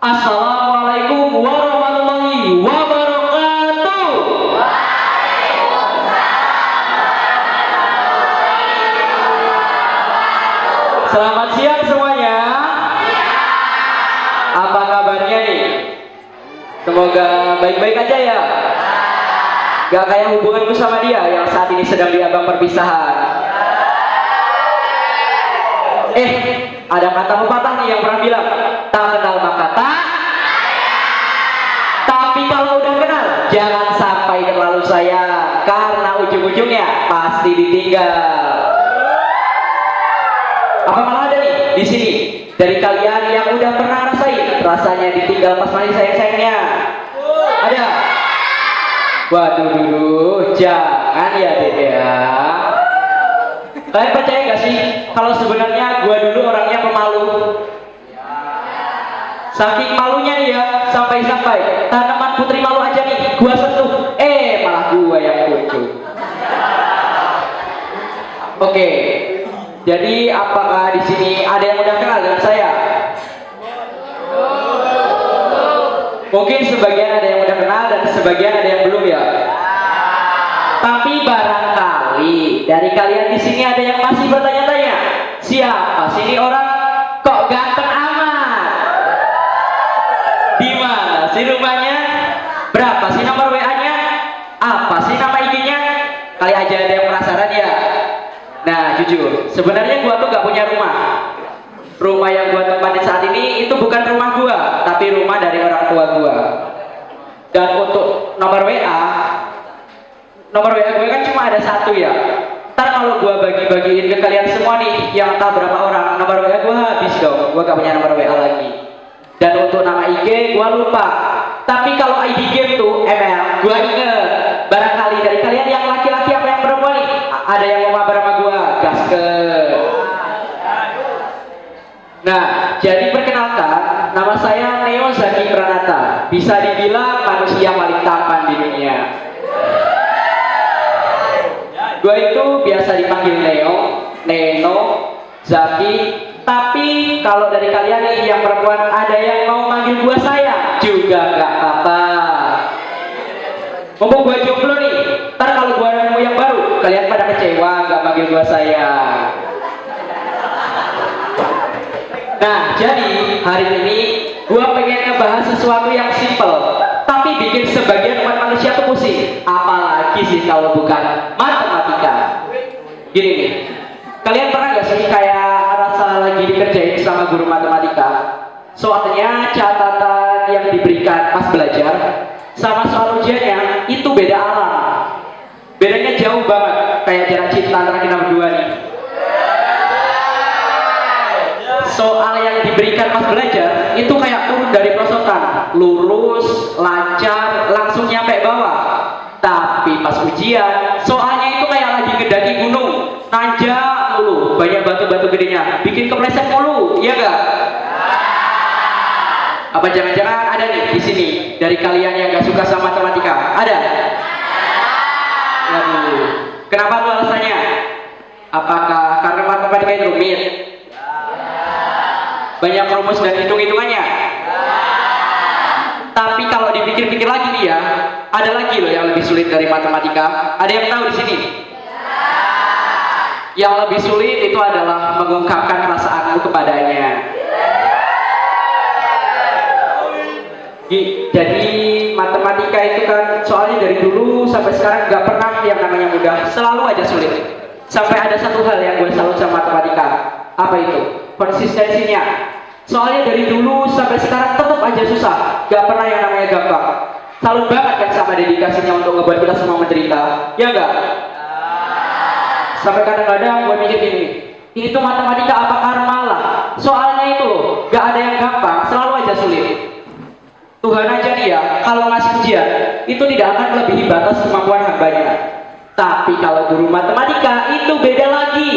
Assalamualaikum warahmatullahi wabarakatuh. Selamat siang semuanya. Apa kabarnya nih? Semoga baik-baik aja ya. Gak kayak hubunganku sama dia yang saat ini sedang di abang perpisahan. Ada kata pepatah nih yang pernah bilang, tak kenal maka tak. Tapi kalau udah kenal, jangan sampai terlalu sayang, karena ujung-ujungnya pasti ditinggal. Apa malah ada nih di sini dari kalian yang udah pernah rasain rasanya ditinggal pas masih sayang-sayangnya? Ada? Waduh, jangan ya Dede ya. Kalian percaya gak sih kalau sebenarnya gua dulu orangnya pemalu? Saking malunya nih ya, sampai-sampai tanaman putri malu aja nih gua sentuh, malah gua yang kuncup. Oke, jadi apakah di sini ada yang udah kenal dengan saya? Mungkin sebagian ada yang udah kenal dan sebagian ada yang belum ya. Tapi barangkali dari kalian di sini ada yang masih bertanya-tanya, siapa sih ini orang kok ganteng amat? Di mana sih rumahnya? Berapa sih nomor WA-nya? Apa sih nama IG-nya? Kali aja ada yang penasaran ya. Nah, jujur, sebenarnya gua tuh gak punya rumah. Rumah yang gua tempatin saat ini itu bukan rumah gua, tapi rumah dari orang tua gua. Dan untuk nomor WA gue kan cuma ada satu ya. Ntar kalau gue bagi-bagiin ke kalian semua nih yang entah berapa orang, nomor WA gue habis dong. Gue gak punya nomor WA lagi. Dan untuk nama IG gue lupa. Tapi kalau ID game tuh ML gue inget. Barangkali dari kalian yang laki-laki apa yang perempuan nih, ada yang mau mabar sama gue, gasken. Nah, jadi perkenalkan, nama saya Neo Zaki Pranata. Bisa dibilang manusia paling tampan di dunia. Gue itu biasa dipanggil Neno, Zaki. Tapi kalau dari kalian nih yang perempuan ada yang mau manggil gue sayang, juga gak apa-apa. Mumpung gue jomblo nih, ntar kalau gue nemu yang baru, kalian pada kecewa gak manggil gue sayang. Nah, jadi hari ini gue pengen ngebahas sesuatu yang simple, tapi bikin sebagian umat manusia tuh pusing. Apalagi sih kalau bukan matematika. Gini nih, kalian pernah gak sih kayak rasa lagi dikerjain sama guru matematika, soalnya catatan yang diberikan pas belajar sama soal ujiannya itu beda alam. Bedanya jauh banget, kayak jarak cinta antara kita berdua nih. Soal yang diberikan pas belajar itu kayak turun dari perosotan, lurus, lancar, langsung nyampe bawah. Tapi pas ujian, soalnya itu kayak lagi ngedaki gunung, nanjak mulu, banyak batu-batu gedenya, bikin kepleset mulu, iya gak? Apa jangan-jangan ada nih di sini dari kalian yang gak suka sama matematika? Ada? Waduh, kenapa tuh alasannya? Apakah karena matematika itu rumit? Banyak rumus dan hitung-hitungannya. Tapi kalau dipikir-pikir lagi nih ya, ada lagi loh yang lebih sulit dari matematika. Ada yang tahu di sini? Yang lebih sulit itu adalah mengungkapkan perasaanmu kepadanya. Jadi matematika itu kan soalnya dari dulu sampai sekarang gak pernah yang namanya mudah, selalu aja sulit. Sampai ada satu hal yang gue salut sama matematika. Apa itu? Konsistensinya. Soalnya dari dulu sampai sekarang tetap aja susah, gak pernah yang namanya gampang. Salut banget kan sama dedikasinya untuk ngebuat kita semua menderita, ya enggak? Sampai kadang-kadang gue mikir gini, ini tuh matematika apa karma lah? Soalnya itu loh, gak ada yang gampang, selalu aja sulit. Tuhan aja nih ya, kalau ngasih ujian itu tidak akan melebihi batas kemampuan hambanya. Tapi kalau guru matematika itu beda lagi,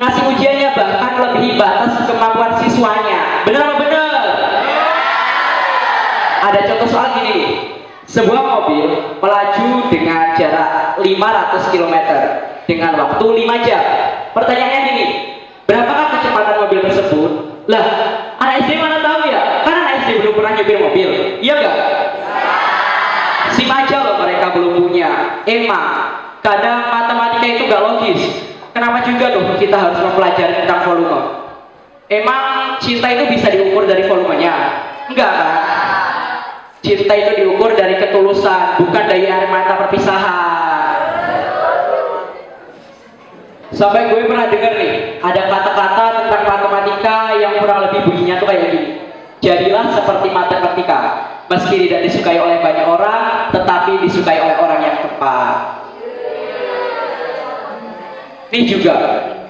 ngasih ujiannya bahkan melebihi batas kemampuan siswanya. Bener apa bener? Ada contoh soal gini, sebuah mobil melaju dengan jarak 500 km dengan waktu 5 jam. Pertanyaannya gini, berapakah kecepatan mobil tersebut? Lah, anak SD mana tahu ya? Kan anak SD belum belum pernah nyupir mobil? Iya nggak? SIM aja loh mereka belum punya. Emang kadang matematika itu gak logis. Kenapa juga tuh kita harus mempelajari tentang volume? Emang cinta itu bisa diukur dari volumenya? Enggak kan? Cinta itu diukur dari ketulusan, bukan dari air mata perpisahan. Sampai gue pernah denger nih, ada kata-kata tentang matematika yang kurang lebih bunyinya tuh kayak gini. Jadilah seperti matematika, meski tidak disukai oleh banyak orang, tetapi disukai oleh orang yang tepat. Nih juga,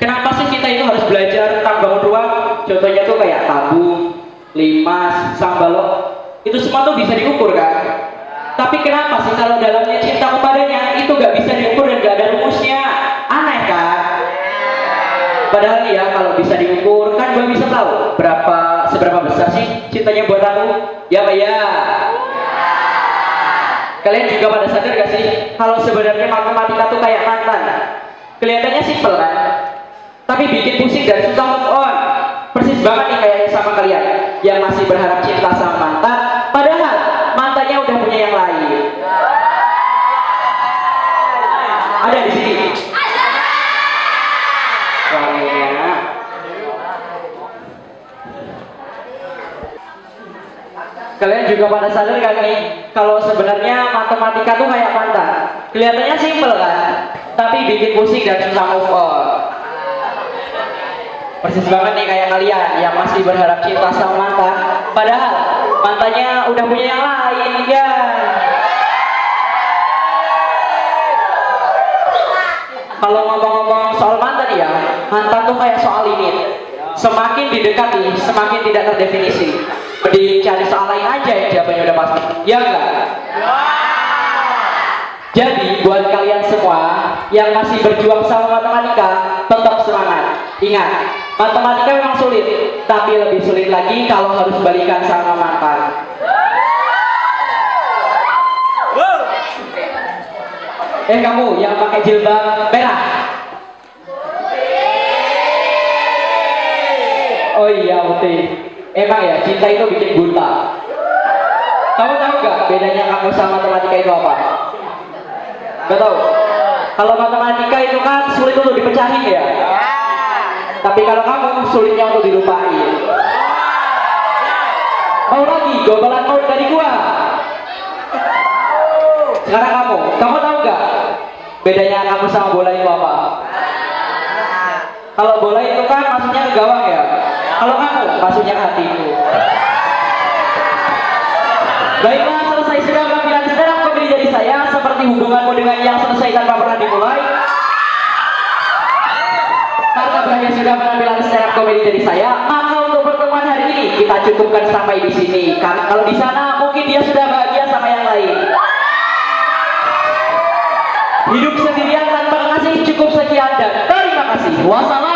kenapa sih kita itu harus belajar tentang bangun ruang? Contohnya tuh kayak tabung, limas, sang balok, itu semua tuh bisa diukur kan? Tapi kenapa sih kalau dalamnya cinta kepadanya itu gak bisa diukur dan gak ada rumusnya? Aneh kan? Padahal ya kalau bisa diukur kan gue bisa tahu seberapa besar sih cintanya buat aku. Ya Pak ya. Kalian juga pada sadar gak sih kalau sebenarnya matematika tuh kayak mantan? Kelihatannya simpel kan? Tapi bikin pusing dan susah move on. Persis banget nih kayaknya sama kalian yang masih berharap cinta sama mantan, padahal mantannya udah punya yang lain. Ada di sini. Kalian juga pada sadar kan nih kalau sebenarnya matematika tuh kayak mantan. Kelihatannya simpel kan, tapi bikin pusing dan susah move on. Persis banget nih kayak kalian yang masih berharap cinta sama mantan, padahal mantannya udah punya yang lain ya. Kalau ngomong-ngomong soal mantan ya, mantan tuh kayak soal limit. Semakin didekati, semakin tidak terdefinisi. Mending cari soal lain aja yang jawabannya udah pasti. Ya enggak? Jadi buat kalian semua yang masih berjuang sama matematika, tetap semangat. Ingat, matematika memang sulit, tapi lebih sulit lagi kalau harus balikan sama mantan. Kamu yang pakai jilbab merah. Oh iya, putih. Emang ya, cinta itu bikin buta. Kamu tahu gak bedanya kamu sama matematika itu apa? Gak tahu? Kalau matematika itu kan sulit untuk dipecahin ya. Tapi kalau kamu sulitnya untuk dilupain. Mau lagi gobalan mau dari gua. Sekarang kamu tahu gak bedanya kamu sama bola itu apa? Kalau bola itu kan masuknya ke gawang ya. Kalau kamu masuknya ke hatiku. Baiklah, selesai sudah penampilan stand up comedy dari saya. Seperti hubunganmu dengan yang selesai tanpa pernah dimulai. Karena berakhir sudah penampilan stand up comedy dari saya, maka untuk pertemuan hari ini kita cukupkan sampai di sini. Karena kalau di sana mungkin dia sudah bahagia sama yang lain. Hidup sendirian tanpa kasih cukup sekian dan terima kasih. Wassalam.